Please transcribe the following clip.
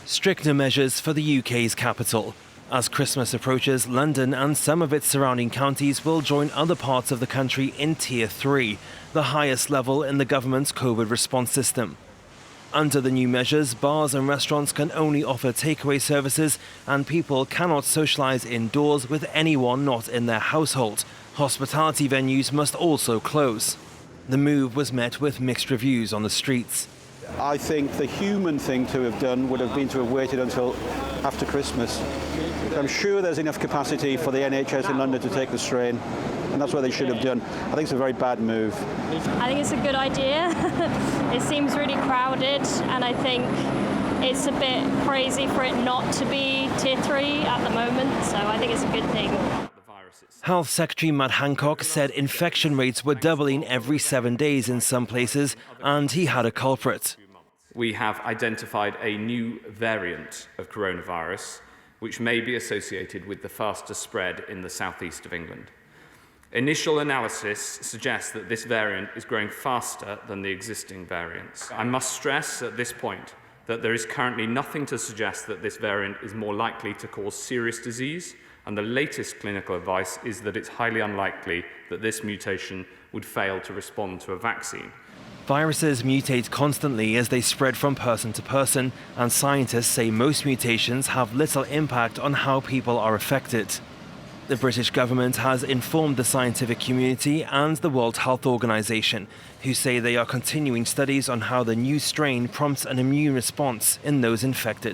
Stricter measures for the UK's capital. As Christmas approaches, London and some of its surrounding counties will join other parts of the country in Tier 3, the highest level in the government's COVID response system. Under the new measures, bars and restaurants can only offer takeaway services and people cannot socialise indoors with anyone not in their household. Hospitality venues must also close. The move was met with mixed reviews on the streets. I think the human thing to have done would have been to have waited until after Christmas. I'm sure there's enough capacity for the NHS in London to take the strain, and that's what they should have done. I think it's a very bad move. I think it's a good idea. It seems really crowded, and I think it's a bit crazy for it not to be Tier 3 at the moment, so I think it's a good thing. Health Secretary Matt Hancock said infection rates were doubling every 7 days in some places, and he had a culprit. We have identified a new variant of coronavirus, which may be associated with the faster spread in the southeast of England. Initial analysis suggests that this variant is growing faster than the existing variants. I must stress at this point that there is currently nothing to suggest that this variant is more likely to cause serious disease, and the latest clinical advice is that it's highly unlikely that this mutation would fail to respond to a vaccine. Viruses mutate constantly as they spread from person to person, and scientists say most mutations have little impact on how people are affected. The British government has informed the scientific community and the World Health Organization, who say they are continuing studies on how the new strain prompts an immune response in those infected.